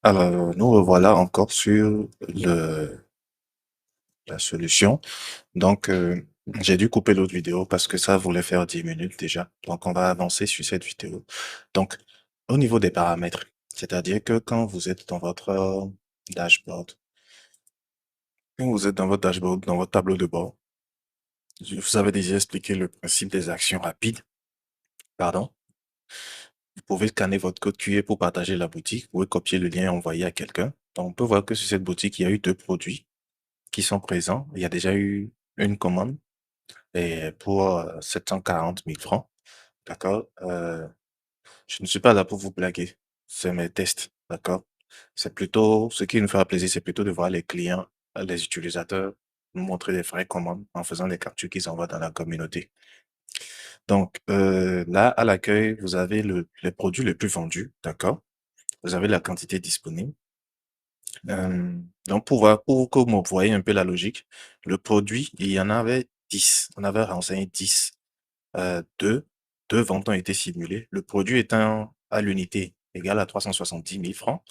Alors, nous revoilà encore sur la solution. Donc, j'ai dû couper l'autre vidéo parce que ça voulait faire 10 minutes déjà. Donc, on va avancer sur cette vidéo. Donc, au niveau des paramètres, c'est-à-dire que quand vous êtes dans votre dashboard, quand vous êtes dans votre dashboard, dans votre tableau de bord, je vous avais déjà expliqué le principe des actions rapides. Pardon. Vous pouvez scanner votre code QR pour partager la boutique. Vous pouvez copier le lien et envoyer à quelqu'un. Donc, on peut voir que sur cette boutique, il y a eu deux produits qui sont présents. Il y a déjà eu une commande et pour 740 000 francs. D'accord? Je ne suis pas là pour vous blaguer. C'est mes tests. D'accord? C'est plutôt, ce qui nous fera plaisir, c'est plutôt de voir les clients, les utilisateurs nous montrer des vraies commandes en faisant des captures qu'ils envoient dans la communauté. Donc, là, à l'accueil, vous avez les produits les plus vendus. D'accord? Vous avez la quantité disponible. Donc, pour que vous voyez un peu la logique, le produit, il y en avait 10. On avait renseigné 10. Deux ventes ont été simulées. Le produit étant à l'unité égal à 370 000 francs.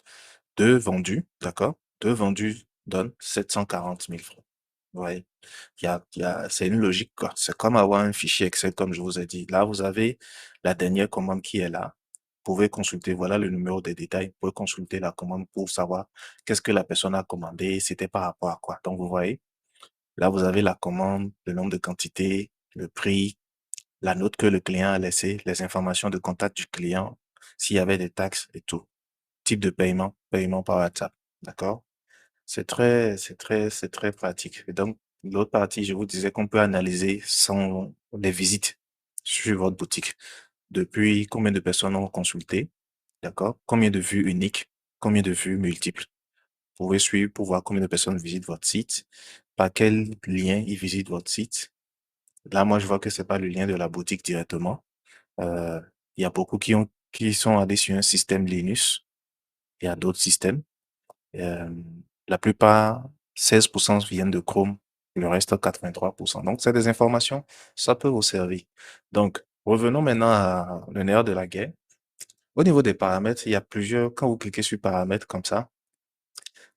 Deux vendus, d'accord? Deux vendus donnent 740 000 francs. Vous voyez, c'est une logique, quoi. C'est comme avoir un fichier Excel, comme je vous ai dit. Là, vous avez la dernière commande qui est là. Vous pouvez consulter, voilà le numéro des détails. Vous pouvez consulter la commande pour savoir qu'est-ce que la personne a commandé, c'était par rapport à quoi. Donc, vous voyez, là, vous avez la commande, le nombre de quantités, le prix, la note que le client a laissée, les informations de contact du client, s'il y avait des taxes et tout. Type de paiement, paiement par WhatsApp. D'accord? C'est très pratique. Et donc, l'autre partie, je vous disais qu'on peut analyser sans les visites sur votre boutique. Depuis combien de personnes ont consulté, d'accord? Combien de vues uniques, combien de vues multiples. Vous pouvez suivre pour voir combien de personnes visitent votre site, par quel lien ils visitent votre site. Là, moi, je vois que c'est pas le lien de la boutique directement. Euh, il y a beaucoup qui sont allés sur un système Linux. Il y a d'autres systèmes. Euh, la plupart, 16% viennent de Chrome, le reste 83%. Donc, c'est des informations, ça peut vous servir. Donc, revenons maintenant à le nerf de la guerre. Au niveau des paramètres, il y a plusieurs, quand vous cliquez sur paramètres comme ça,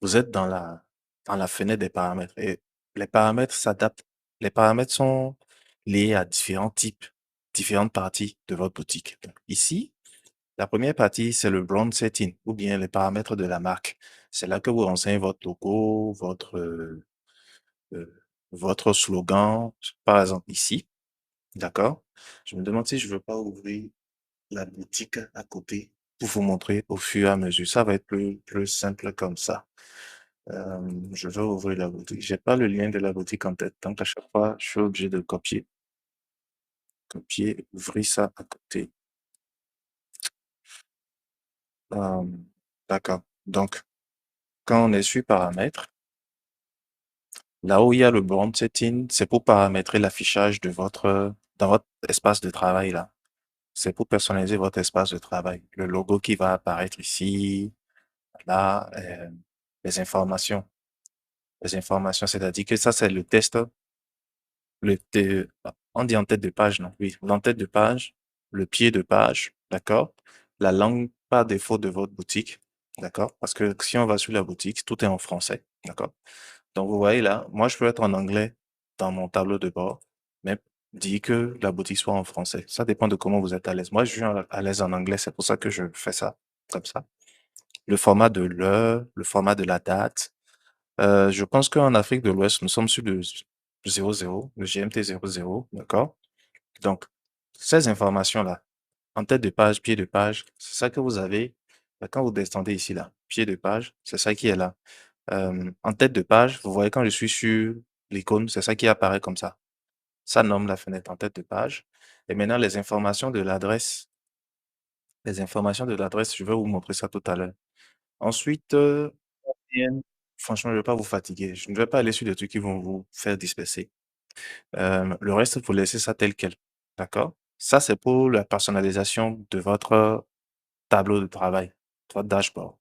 vous êtes dans la fenêtre des paramètres et les paramètres s'adaptent. Les paramètres sont liés à différents types, différentes parties de votre boutique. Donc, ici, la première partie, c'est le brand setting ou bien les paramètres de la marque. C'est là que vous renseignez votre logo, euh, votre slogan, par exemple ici. D'accord? Je me demande si je veux pas ouvrir la boutique à côté pour vous montrer au fur et à mesure. Ça va être plus simple comme ça. Je vais ouvrir la boutique. J'ai pas le lien de la boutique en tête. Donc, à chaque fois, je suis obligé de copier, ouvrir ça à côté. Euh, d'accord. Donc, quand on est sur paramètres, là où il y a le brand setting, c'est pour paramétrer l'affichage de dans votre espace de travail là. C'est pour personnaliser votre espace de travail. Le logo qui va apparaître ici, là, les informations. Les informations, c'est-à-dire que ça, c'est le test, on dit en tête de page, non? Oui, l'en-tête de page, le pied de page, d'accord? La langue par défaut de votre boutique, d'accord? Parce que si on va sur la boutique, tout est en français, d'accord? Donc, vous voyez là, moi, je peux être en anglais dans mon tableau de bord, mais dire que la boutique soit en français. Ça dépend de comment vous êtes à l'aise. Moi, je suis à l'aise en anglais, c'est pour ça que je fais ça comme ça. Le format de l'heure, le format de la date. Je pense qu'en Afrique de l'Ouest, nous sommes sur le 00, le GMT 00, d'accord? Donc, ces informations-là, en tête de page, pied de page, c'est ça que vous avez. Quand vous descendez ici, là, pied de page, c'est ça qui est là. En tête de page, vous voyez quand je suis sur l'icône, c'est ça qui apparaît comme ça. Ça nomme la fenêtre en tête de page. Et maintenant, les informations de l'adresse, je vais vous montrer ça tout à l'heure. Ensuite, bien, franchement, je ne vais pas vous fatiguer. Je ne vais pas aller sur des trucs qui vont vous faire disperser. Le reste, il faut laisser ça tel quel. D'accord? Ça, c'est pour la personnalisation de votre tableau de travail, votre dashboard.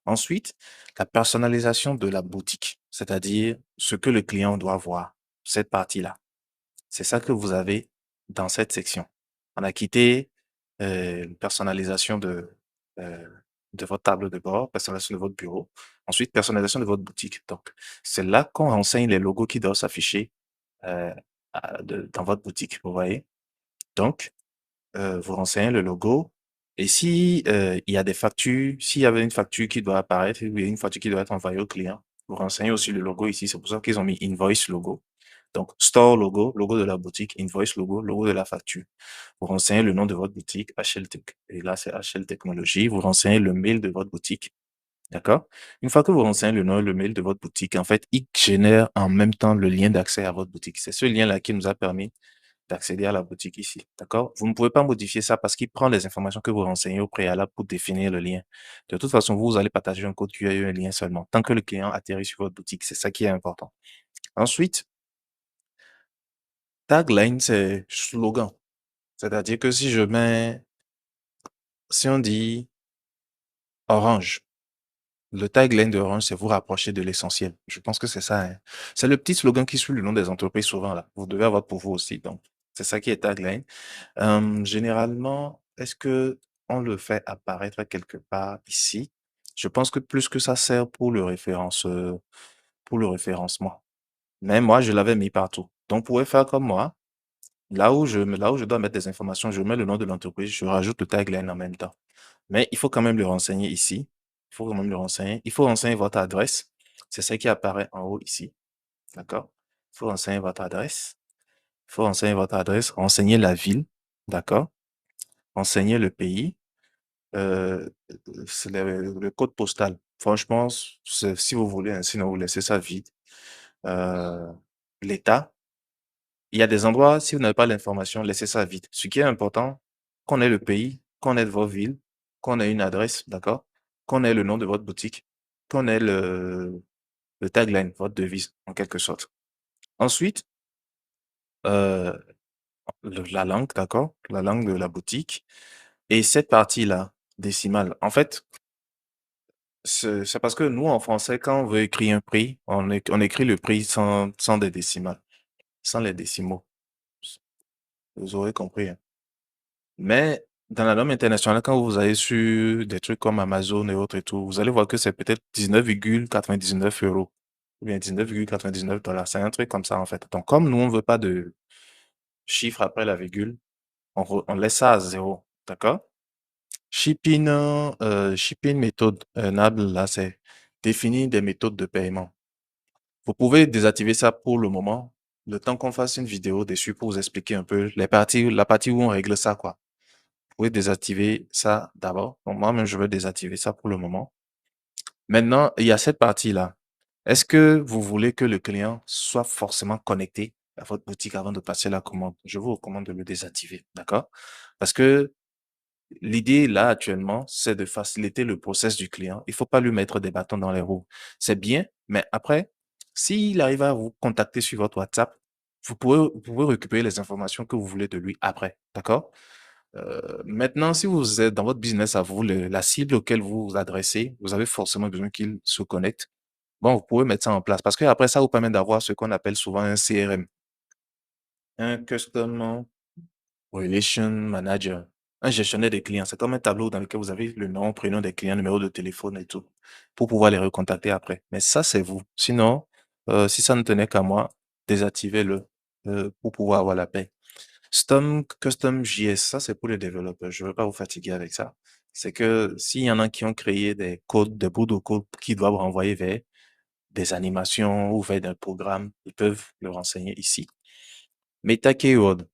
Ensuite, la personnalisation de la boutique, c'est-à-dire ce que le client doit voir, cette partie-là. C'est ça que vous avez dans cette section. On a quitté personnalisation de votre table de bord, personnalisation de votre bureau. Ensuite, personnalisation de votre boutique. Donc, c'est là qu'on renseigne les logos qui doivent s'afficher euh, dans votre boutique, vous voyez. Donc, vous renseignez le logo. Et si il y a des factures, s'il y avait une facture qui doit apparaître, ou il y a une facture qui doit être envoyée au client, vous renseignez aussi le logo ici. C'est pour ça qu'ils ont mis invoice logo. Donc, store logo, logo de la boutique, invoice logo, logo de la facture. Vous renseignez le nom de votre boutique, HL Tech. Et là, c'est HL Technologie. Vous renseignez le mail de votre boutique. D'accord? Une fois que vous renseignez le nom et le mail de votre boutique, en fait, il génère en même temps le lien d'accès à votre boutique. C'est ce lien-là qui nous a permis d'accéder à la boutique ici. D'accord? Vous ne pouvez pas modifier ça parce qu'il prend les informations que vous renseignez au préalable pour définir le lien. De toute façon, vous allez partager un code QA et un lien seulement. Tant que le client atterrit sur votre boutique, c'est ça qui est important. Ensuite, tagline, c'est slogan. C'est-à-dire que si on dit orange, le tagline de Orange, c'est vous rapprocher de l'essentiel. Je pense que c'est ça, hein. C'est le petit slogan qui suit le nom des entreprises souvent là. Vous devez avoir pour vous aussi. Donc, c'est ça qui est tagline. Généralement, est-ce que on le fait apparaître quelque part ici? Je pense que plus que ça sert pour le référencement. Mais moi, je l'avais mis partout. Donc, vous pouvez faire comme moi. Là où je dois mettre des informations, je mets le nom de l'entreprise, je rajoute le tagline en même temps. Mais il faut quand même le renseigner ici. Il faut quand même le renseigner. Il faut renseigner votre adresse. C'est ça qui apparaît en haut ici. D'accord? Il faut renseigner votre adresse. Il faut renseigner votre adresse, renseigner la ville. D'accord? Renseigner le pays. Euh, c'est le code postal. Franchement, si vous voulez, hein, sinon vous laissez ça vide. Euh, L'État. Il y a des endroits, si vous n'avez pas l'information, laissez ça vide. Ce qui est important, qu'on ait le pays, qu'on ait vos villes, qu'on ait une adresse, d'accord? Qu'on ait le nom de votre boutique, qu'on ait le tagline, votre devise, en quelque sorte. Ensuite, euh, la langue, d'accord? La langue de la boutique. Et cette partie-là, décimale, en fait, c'est parce que nous, en français, quand on veut écrire un prix, on écrit le prix sans des décimales, sans les décimaux. Vous aurez compris, hein. Mais dans la norme internationale, quand vous allez sur des trucs comme Amazon et autres et tout, vous allez voir que c'est peut-être 19,99 € ou bien 19,99 $. C'est un truc comme ça, en fait. Donc, comme nous, on veut pas de chiffre après la virgule, on laisse ça à zéro. D'accord? Shipping méthode, NABL, là, c'est définir des méthodes de paiement. Vous pouvez désactiver ça pour le moment, le temps qu'on fasse une vidéo dessus pour vous expliquer un peu la partie où on règle ça, quoi. Vous pouvez désactiver ça d'abord. Donc, moi-même, je vais désactiver ça pour le moment. Maintenant, il y a cette partie-là. Est-ce que vous voulez que le client soit forcément connecté à votre boutique avant de passer la commande? Je vous recommande de le désactiver, d'accord? Parce que l'idée là actuellement, c'est de faciliter le process du client. Il faut pas lui mettre des bâtons dans les roues. C'est bien, mais après, s'il arrive à vous contacter sur votre WhatsApp, vous pouvez récupérer les informations que vous voulez de lui après, d'accord? Maintenant, si vous êtes dans votre business à vous, la cible auquel vous vous adressez, vous avez forcément besoin qu'il se connecte. Bon, vous pouvez mettre ça en place parce que après ça vous permet d'avoir ce qu'on appelle souvent un CRM, un Customer Relation Manager, un gestionnaire des clients. C'est comme un tableau dans lequel vous avez le nom, prénom des clients, numéro de téléphone et tout, pour pouvoir les recontacter après. Mais ça, c'est vous. Sinon, si ça ne tenait qu'à moi, désactivez-le pour pouvoir avoir la paix. Custom JS, ça c'est pour les développeurs. Je ne veux pas vous fatiguer avec ça. C'est que s'il y en a qui ont créé des codes, des bouts de code qui doivent renvoyer vers des animations ou vers des programmes, ils peuvent le renseigner ici. Meta Keyword.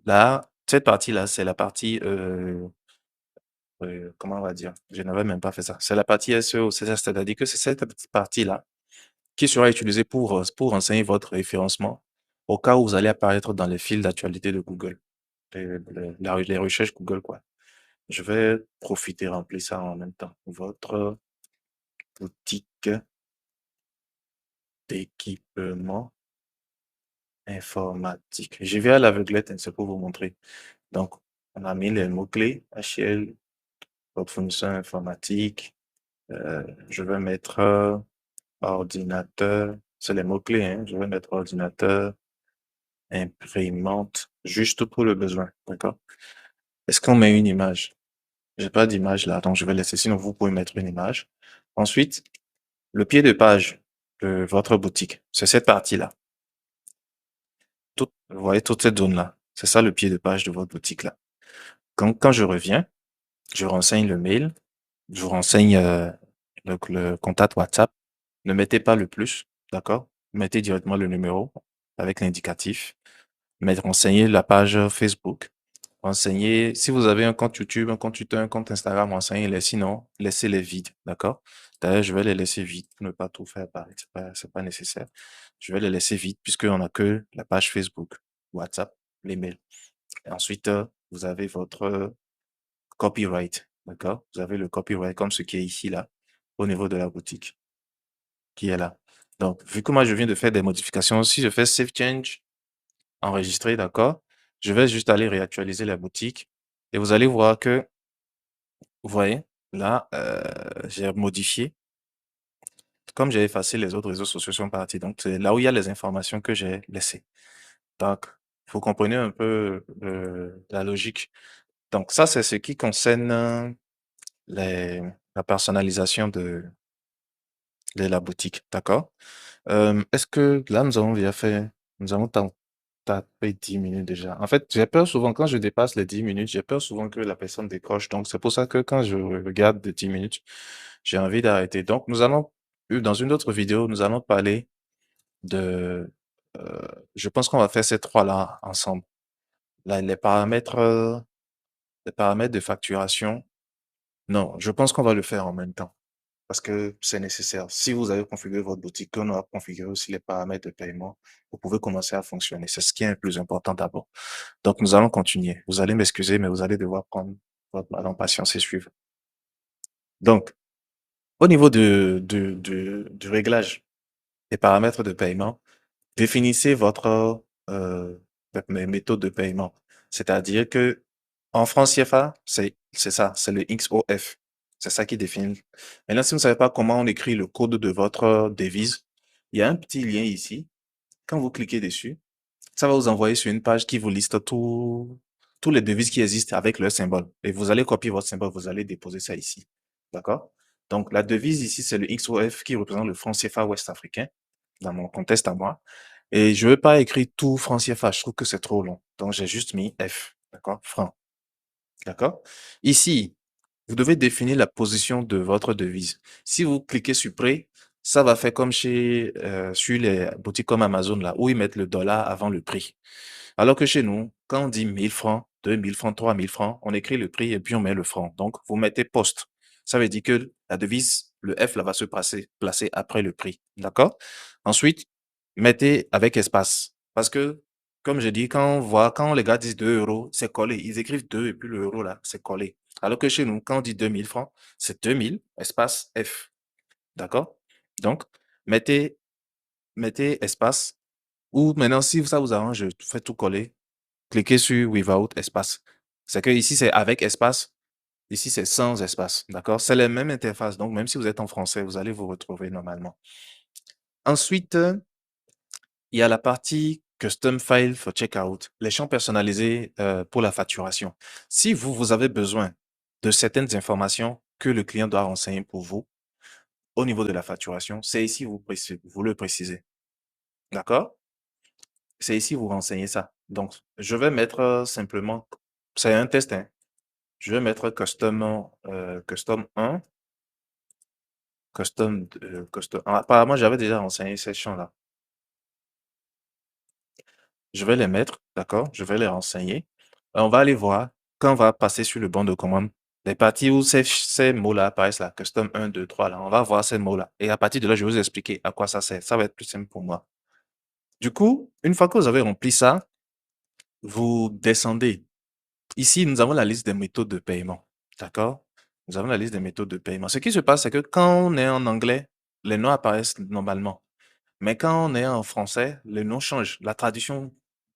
Là, cette partie-là, c'est la partie, comment on va dire? Je n'avais même pas fait ça. C'est la partie SEO, c'est-à-dire que c'est cette partie-là qui sera utilisée pour renseigner votre référencement au cas où vous allez apparaître dans les fils d'actualité de Google, les recherches Google, quoi. Je vais profiter, remplir ça en même temps. Votre boutique d'équipement informatique. Je vais à l'aveuglette, hein, c'est pour vous montrer. Donc, on a mis les mots-clés, HL, votre fournisseur informatique. Je vais mettre ordinateur. C'est les mots-clés, hein. Je vais mettre ordinateur, imprimante, juste pour le besoin. D'accord? Est-ce qu'on met une image? J'ai pas d'image là, donc je vais laisser. Sinon, vous pouvez mettre une image. Ensuite, le pied de page de votre boutique, c'est cette partie-là. Vous voyez toute cette zone-là. C'est ça le pied de page de votre boutique là. Quand je reviens, je renseigne le mail, je renseigne le contact WhatsApp. Ne mettez pas le plus, d'accord? Mettez directement le numéro avec l'indicatif. Mais renseignez la page Facebook. Renseignez, si vous avez un compte YouTube, un compte Twitter, un compte Instagram, renseignez-les. Sinon, laissez-les vides, d'accord? D'ailleurs, je vais les laisser vides pour ne pas tout faire pareil. C'est pas nécessaire. Je vais les laisser vides puisqu'on n'a que la page Facebook, WhatsApp, les mails. Et ensuite, vous avez votre copyright, d'accord? Vous avez le copyright comme ce qui est ici, là, au niveau de la boutique, qui est là. Donc, vu que moi, je viens de faire des modifications, si je fais Save Change, enregistrer, d'accord? Je vais juste aller réactualiser la boutique et vous allez voir que, vous voyez, là, j'ai modifié. Comme j'ai effacé les autres réseaux sociaux sont partis. Donc, c'est là où il y a les informations que j'ai laissées. Donc, vous comprenez un peu la logique. Donc, ça, c'est ce qui concerne les, la personnalisation de la boutique. D'accord? Est-ce que là, nous avons déjà fait, nous avons tapé 10 minutes déjà. En fait, j'ai peur souvent, quand je dépasse les 10 minutes, j'ai peur souvent que la personne décroche. Donc, c'est pour ça que quand je regarde de 10 minutes, j'ai envie d'arrêter. Donc, nous allons, dans une autre vidéo, nous allons parler de, je pense qu'on va faire ces trois-là ensemble. Là, les paramètres de facturation. Non, je pense qu'on va le faire en même temps parce que c'est nécessaire. Si vous avez configuré votre boutique, on aura configuré aussi les paramètres de paiement, vous pouvez commencer à fonctionner. C'est ce qui est le plus important d'abord. Donc, nous allons continuer. Vous allez m'excuser, mais vous allez devoir prendre votre mal en patience et suivre. Donc, au niveau du réglage des paramètres de paiement, définissez votre méthode de paiement. C'est-à-dire que en francs CFA, c'est ça, c'est le XOF. C'est ça qui définit. Maintenant, si vous ne savez pas comment on écrit le code de votre devise, il y a un petit lien ici. Quand vous cliquez dessus, ça va vous envoyer sur une page qui vous liste tous les devises qui existent avec leur symbole. Et vous allez copier votre symbole, vous allez déposer ça ici. D'accord? Donc, la devise ici, c'est le XOF qui représente le franc CFA ouest africain, dans mon contexte à moi. Et je ne veux pas écrire tout franc CFA, je trouve que c'est trop long. Donc, j'ai juste mis F. D'accord? Franc. D'accord? Ici, vous devez définir la position de votre devise. Si vous cliquez sur prix, ça va faire comme sur les boutiques comme Amazon, là, où ils mettent le dollar avant le prix. Alors que chez nous, quand on dit 1000 francs, 2000 francs, 3000 francs, on écrit le prix et puis on met le franc. Donc, vous mettez poste. Ça veut dire que la devise, le F, là, va se placer après le prix. D'accord? Ensuite, mettez avec espace. Parce que, comme je dis, quand les gars disent 2 euros, c'est collé. Ils écrivent 2 et puis le euro, là, c'est collé. Alors que chez nous, quand on dit 2000 francs, c'est 2000, espace F. D'accord? Donc, mettez, mettez espace. Ou maintenant, si ça vous arrange, faites tout coller. Cliquez sur without espace. C'est que ici, c'est avec espace. Ici, c'est sans espace. D'accord? C'est la même interface. Donc, même si vous êtes en français, vous allez vous retrouver normalement. Ensuite, il y a la partie Custom File for Checkout, les champs personnalisés pour la facturation. Si vous avez besoin de certaines informations que le client doit renseigner pour vous au niveau de la facturation, c'est ici vous le précisez. D'accord? C'est ici vous renseignez ça. Donc, je vais mettre simplement, c'est un test, hein. Je vais mettre custom 1, custom. Apparemment, j'avais déjà renseigné ces champs-là. Je vais les mettre, d'accord? Je vais les renseigner. On va aller voir quand on va passer sur le banc de commande, les parties où ces mots-là apparaissent là, custom 1, 2, 3 là. On va voir ces mots-là. Et à partir de là, je vais vous expliquer à quoi ça sert. Ça va être plus simple pour moi. Du coup, une fois que vous avez rempli ça, vous descendez. Ici, nous avons la liste des méthodes de paiement. D'accord? Nous avons la liste des méthodes de paiement. Ce qui se passe, c'est que quand on est en anglais, les noms apparaissent normalement. Mais quand on est en français, les noms changent. La traduction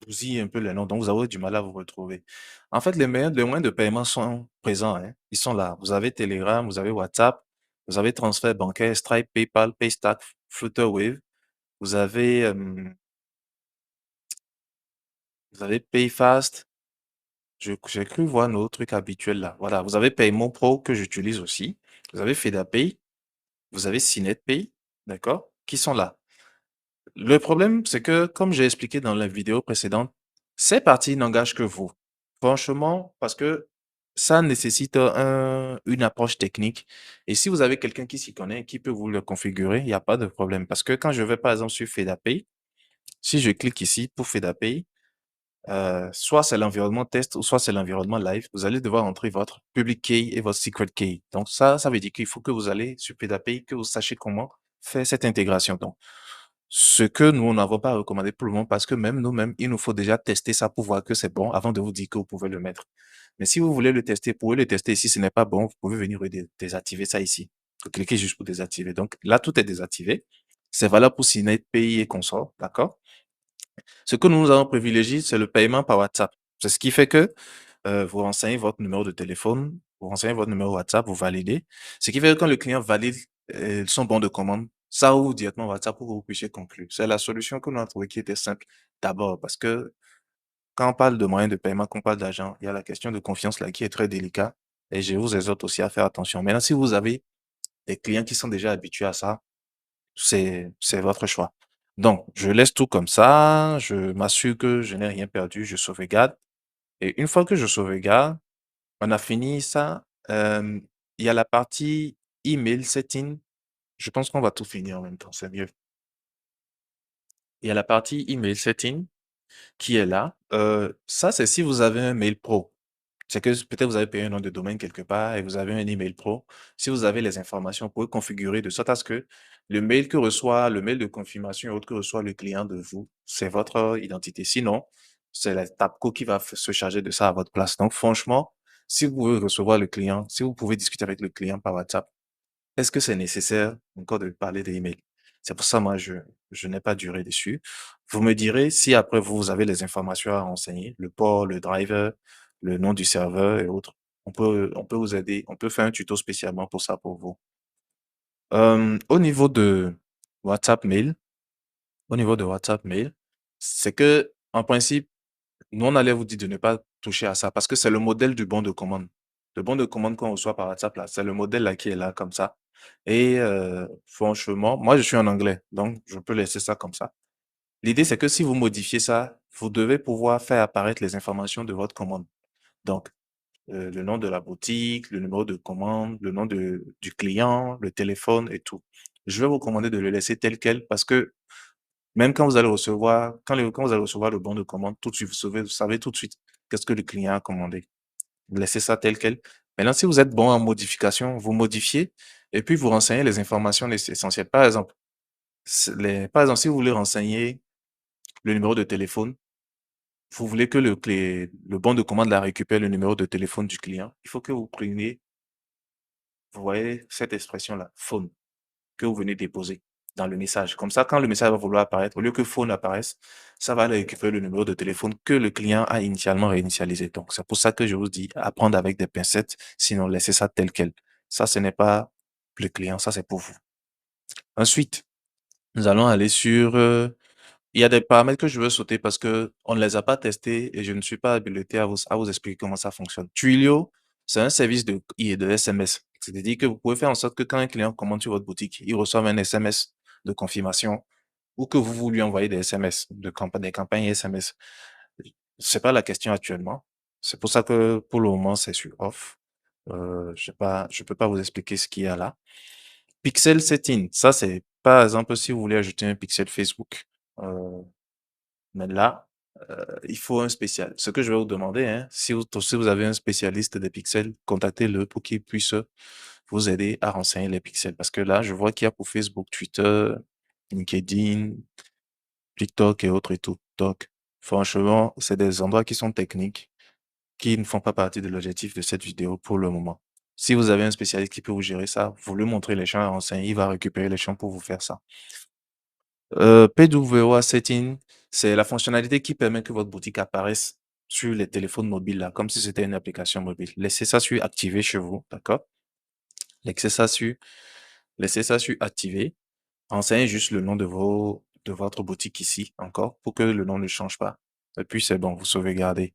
bousille un peu les noms, donc vous avez du mal à vous retrouver. En fait, les moyens de paiement sont présents, hein. Ils sont là. Vous avez Telegram, vous avez WhatsApp, vous avez transfert bancaire, Stripe, PayPal, Paystack, Flutterwave, vous avez, vous avez Payfast, J'ai cru voir nos trucs habituels là. Voilà, vous avez Paiement Pro que j'utilise aussi. Vous avez FedaPay, vous avez SynetPay, d'accord? Qui sont là. Le problème, c'est que, comme j'ai expliqué dans la vidéo précédente, ces parties n'engagent que vous. Franchement, parce que ça nécessite une approche technique. Et si vous avez quelqu'un qui s'y connaît, qui peut vous le configurer, il n'y a pas de problème. Parce que quand je vais, par exemple, sur FedaPay, si je clique ici pour FedaPay, soit c'est l'environnement test ou soit c'est l'environnement live, vous allez devoir entrer votre public key et votre secret key. Donc ça veut dire qu'il faut que vous allez sur FedaPay, que vous sachiez comment faire cette intégration. Donc, ce que nous n'avons pas recommandé pour le moment parce que même nous-mêmes, il nous faut déjà tester ça pour voir que c'est bon avant de vous dire que vous pouvez le mettre. Mais si vous voulez le tester, vous pouvez le tester. Si ce n'est pas bon, vous pouvez venir désactiver ça ici. Vous cliquez juste pour désactiver. Donc là, tout est désactivé. C'est valable pour Signet, Pays et consorts, d'accord? Ce que nous allons privilégier, c'est le paiement par WhatsApp. C'est ce qui fait que vous renseignez votre numéro de téléphone, vous renseignez votre numéro WhatsApp, vous validez. Ce qui fait que quand le client valide son bon de commande, ça ouvre directement WhatsApp pour que vous puissiez conclure. C'est la solution que nous avons trouvée qui était simple d'abord parce que quand on parle de moyens de paiement, qu'on parle d'argent, il y a la question de confiance là qui est très délicate et je vous exhorte aussi à faire attention. Maintenant, si vous avez des clients qui sont déjà habitués à ça, c'est votre choix. Donc, je laisse tout comme ça, je m'assure que je n'ai rien perdu, je sauvegarde. Et une fois que je sauvegarde, on a fini ça. Il y a la partie email setting. Je pense qu'on va tout finir en même temps, c'est mieux. Il y a la partie email setting qui est là. Ça, c'est si vous avez un mail pro. C'est que peut-être vous avez payé un nom de domaine quelque part et vous avez un email pro. Si vous avez les informations, vous pouvez configurer de sorte à ce que le mail que reçoit, le mail de confirmation et autre que reçoit le client de vous, c'est votre identité. Sinon, c'est la TAPCO qui va se charger de ça à votre place. Donc, franchement, si vous pouvez recevoir le client, si vous pouvez discuter avec le client par WhatsApp, est-ce que c'est nécessaire encore de parler des emails? C'est pour ça, moi, je n'ai pas duré dessus. Vous me direz si après vous avez les informations à renseigner, le port, le driver, le nom du serveur et autres. On peut vous aider. On peut faire un tuto spécialement pour ça pour vous. Au niveau de WhatsApp Mail, au niveau de WhatsApp Mail, c'est que, en principe, nous, on allait vous dire de ne pas toucher à ça parce que c'est le modèle du bon de commande. Le bon de commande qu'on reçoit par WhatsApp, là, c'est le modèle là qui est là comme ça. Et franchement, moi, je suis en anglais, donc je peux laisser ça comme ça. L'idée, c'est que si vous modifiez ça, vous devez pouvoir faire apparaître les informations de votre commande. Donc, le nom de la boutique, le numéro de commande, le nom du client, le téléphone et tout. Je vais vous recommander de le laisser tel quel parce que même quand vous allez recevoir, quand vous allez recevoir le bon de commande, tout de suite, vous savez tout de suite qu'est-ce que le client a commandé. Vous laissez ça tel quel. Maintenant, si vous êtes bon en modification, vous modifiez et puis vous renseignez les informations essentielles. Par exemple, par exemple, si vous voulez renseigner le numéro de téléphone, vous voulez que le bon de commande la récupère le numéro de téléphone du client, il faut que vous preniez, vous voyez cette expression-là, phone, que vous venez déposer dans le message. Comme ça, quand le message va vouloir apparaître, au lieu que phone apparaisse, ça va aller récupérer le numéro de téléphone que le client a initialement réinitialisé. Donc, c'est pour ça que je vous dis, apprendre avec des pincettes, sinon laissez ça tel quel. Ça, ce n'est pas le client, ça, c'est pour vous. Ensuite, nous allons aller sur, il y a des paramètres que je veux sauter parce que on ne les a pas testés et je ne suis pas habilité à vous expliquer comment ça fonctionne. Twilio, c'est un service de SMS. C'est-à-dire que vous pouvez faire en sorte que quand un client commande sur votre boutique, il reçoit un SMS de confirmation ou que vous lui envoyez des SMS, des campagnes SMS. C'est pas la question actuellement. C'est pour ça que pour le moment, c'est sur off. Je peux pas vous expliquer ce qu'il y a là. Pixel setting, ça c'est par exemple si vous voulez ajouter un pixel Facebook. Euh, mais là, il faut un spécial. Ce que je vais vous demander, hein, si vous avez un spécialiste des pixels, contactez-le pour qu'il puisse vous aider à renseigner les pixels. Parce que là, je vois qu'il y a pour Facebook, Twitter, LinkedIn, TikTok et autres et tout. Donc, franchement, c'est des endroits qui sont techniques, qui ne font pas partie de l'objectif de cette vidéo pour le moment. Si vous avez un spécialiste qui peut vous gérer ça, vous lui montrez les champs à renseigner, il va récupérer les champs pour vous faire ça. PWA Setting, c'est la fonctionnalité qui permet que votre boutique apparaisse sur les téléphones mobiles, là, comme si c'était une application mobile. Laissez ça sur activé chez vous, d'accord? Laissez ça sur, laissez ça sur activé. Renseignez juste le nom de votre boutique ici, encore, pour que le nom ne change pas. Et puis, c'est bon, vous sauvegardez.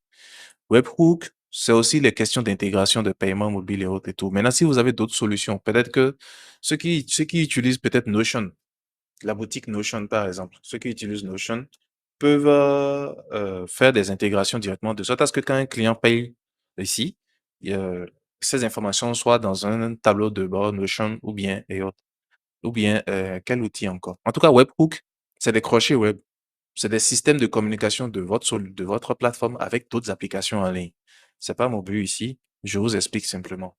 Webhook, c'est aussi les questions d'intégration de paiement mobile et autres et tout. Maintenant, si vous avez d'autres solutions, peut-être que ceux qui utilisent peut-être Notion, la boutique Notion, par exemple, ceux qui utilisent Notion peuvent faire des intégrations directement de sorte à ce que quand un client paye ici, ces informations soient dans un tableau de bord Notion ou bien et autres. Ou bien quel outil encore? En tout cas, Webhook, c'est des crochets web. C'est des systèmes de communication de votre plateforme avec d'autres applications en ligne. C'est pas mon but ici. Je vous explique simplement.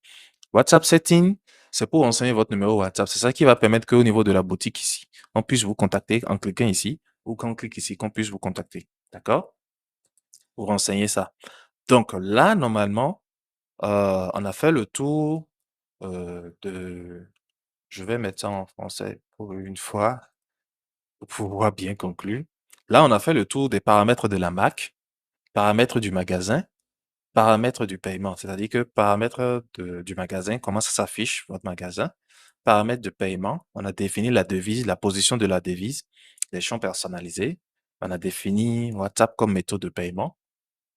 WhatsApp Setting, c'est pour renseigner votre numéro WhatsApp. C'est ça qui va permettre qu'au niveau de la boutique ici, on puisse vous contacter en cliquant ici ou quand on clique ici, qu'on puisse vous contacter. D'accord? Pour renseigner ça. Donc là, normalement, on a fait le tour de... Je vais mettre ça en français pour une fois, pour pouvoir bien conclure. Là, on a fait le tour des paramètres de la Mac, paramètres du magasin, paramètres du paiement, c'est-à-dire que paramètres du magasin, comment ça s'affiche, votre magasin. Paramètres de paiement, on a défini la devise, la position de la devise, les champs personnalisés. On a défini WhatsApp comme méthode de paiement.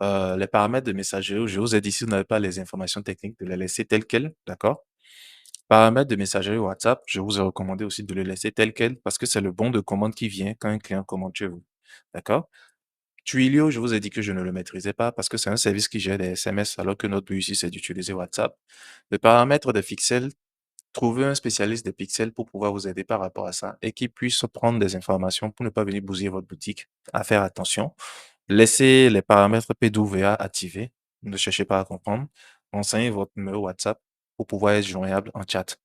Les paramètres de messagerie, je vous ai dit, si vous n'avez pas les informations techniques, de les laisser telles quelles, d'accord? Paramètres de messagerie WhatsApp, je vous ai recommandé aussi de le laisser tel quel parce que c'est le bon de commande qui vient quand un client commande chez vous. D'accord? Twilio, je vous ai dit que je ne le maîtrisais pas parce que c'est un service qui gère des SMS alors que notre but ici, c'est d'utiliser WhatsApp. Le paramètre de pixels, trouvez un spécialiste des pixels pour pouvoir vous aider par rapport à ça et qui puisse prendre des informations pour ne pas venir bousiller votre boutique. À faire attention. Laissez les paramètres PWA activés. Ne cherchez pas à comprendre. Renseignez votre numéro WhatsApp pour pouvoir être joignable en chat.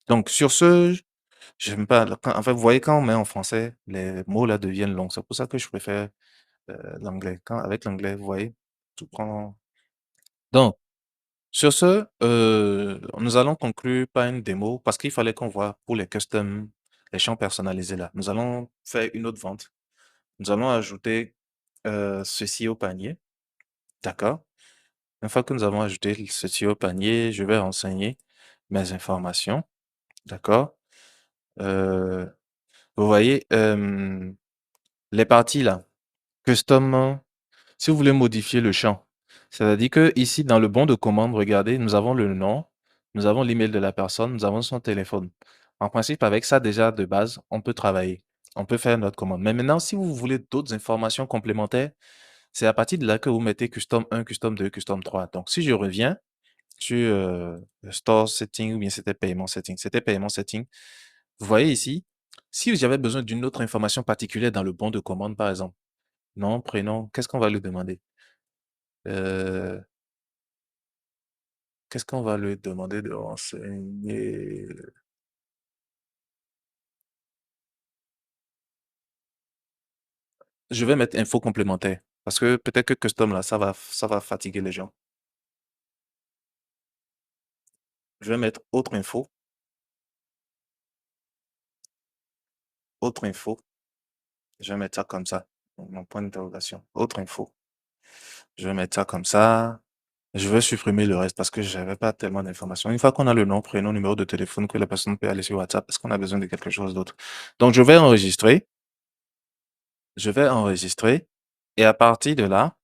Donc, sur ce, j'aime pas, en fait, vous voyez, quand on met en français, les mots là deviennent longs. C'est pour ça que je préfère l'anglais. Avec l'anglais, vous voyez, tout prend. Donc, sur ce, nous allons conclure par une démo parce qu'il fallait qu'on voit pour les custom, les champs personnalisés là. Nous allons faire une autre vente. Nous allons ajouter ceci au panier. D'accord? Une fois que nous avons ajouté ceci au panier, je vais renseigner mes informations. D'accord? Euh, vous voyez, les parties là, custom, si vous voulez modifier le champ, c'est-à-dire que ici, dans le bon de commande, regardez, nous avons le nom, nous avons l'email de la personne, nous avons son téléphone. En principe, avec ça déjà de base, on peut travailler. On peut faire notre commande. Mais maintenant, si vous voulez d'autres informations complémentaires, c'est à partir de là que vous mettez custom 1, custom 2, custom 3. Donc, si je reviens sur le store setting ou bien c'était paiement setting, c'était paiement setting, vous voyez ici, si j'avais besoin d'une autre information particulière dans le bon de commande, par exemple, nom, prénom, qu'est-ce qu'on va lui demander? Euh, Qu'est-ce qu'on va lui demander de renseigner? Je vais mettre info complémentaire parce que peut-être que custom là, ça va fatiguer les gens. Je vais mettre autre info. Je vais mettre ça comme ça. Mon point d'interrogation. Autre info. Je vais mettre ça comme ça. Je vais supprimer le reste parce que j'avais pas tellement d'informations. Une fois qu'on a le nom, prénom, numéro de téléphone, que la personne peut aller sur WhatsApp, est-ce qu'on a besoin de quelque chose d'autre? Donc, je vais enregistrer. Je vais enregistrer. Et à partir de là,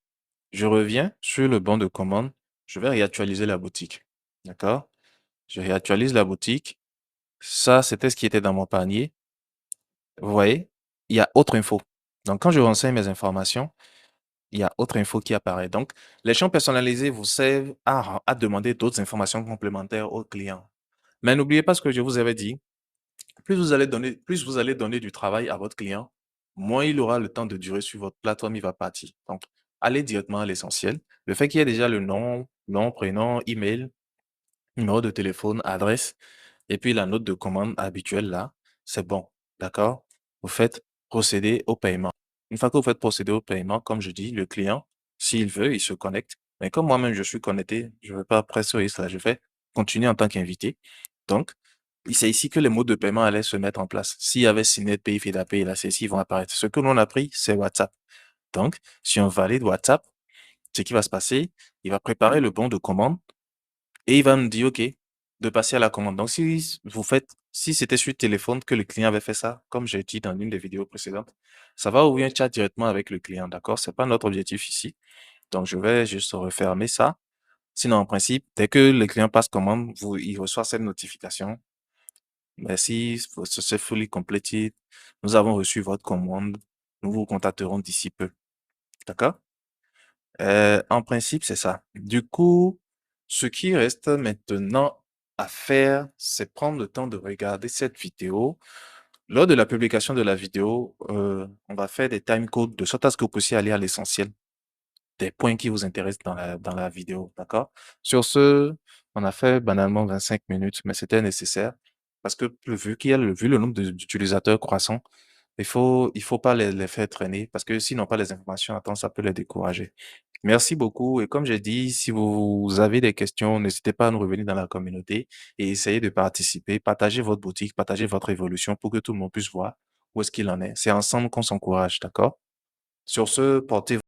je reviens sur le banc de commande. Je vais réactualiser la boutique. D'accord? Je réactualise la boutique. Ça, c'était ce qui était dans mon panier. Vous voyez? Il y a autre info. Donc, quand je renseigne mes informations, il y a autre info qui apparaît. Donc, les champs personnalisés vous servent à demander d'autres informations complémentaires aux clients. Mais n'oubliez pas ce que je vous avais dit. Plus vous allez donner du travail à votre client, moins il aura le temps de durer sur votre plateforme, il va partir. Donc, allez directement à l'essentiel. Le fait qu'il y ait déjà le nom, prénom, email, numéro de téléphone, adresse, et puis la note de commande habituelle là, c'est bon. D'accord? Vous faites procéder au paiement. Une fois que vous faites procéder au paiement, comme je dis, le client, s'il veut, il se connecte. Mais comme moi-même, je suis connecté, je ne vais pas presser cela. Je vais continuer en tant qu'invité. Donc, c'est ici que les modes de paiement allaient se mettre en place. S'il y avait Signet, Pay, FedApay, là, ceux-ci vont apparaître. Ce que l'on a pris, c'est WhatsApp. Donc, si on valide WhatsApp, ce qui va se passer, il va préparer le bon de commande et il va me dire, OK, de passer à la commande. Donc, si c'était sur téléphone que le client avait fait ça, comme j'ai dit dans l'une des vidéos précédentes, ça va ouvrir un chat directement avec le client, d'accord? C'est pas notre objectif ici. Donc, je vais juste refermer ça. Sinon, en principe, dès que le client passe commande, il reçoit cette notification. Merci, c'est fully completed. Nous avons reçu votre commande. Nous vous contacterons d'ici peu. D'accord? En principe, c'est ça. Du coup, ce qui reste maintenant à faire, c'est prendre le temps de regarder cette vidéo. Lors de la publication de la vidéo, on va faire des time codes de sorte à ce que vous puissiez aller à l'essentiel des points qui vous intéressent dans la vidéo, d'accord? Sur ce, on a fait banalement 25 minutes, mais c'était nécessaire parce que vu le nombre d'utilisateurs croissant, il faut pas les faire traîner parce que s'ils n'ont pas les informations à temps, ça peut les décourager. Merci beaucoup. Et comme j'ai dit, si vous avez des questions, n'hésitez pas à nous revenir dans la communauté et essayez de participer. Partagez votre boutique, partagez votre évolution pour que tout le monde puisse voir où est-ce qu'il en est. C'est ensemble qu'on s'encourage, d'accord? Sur ce, portez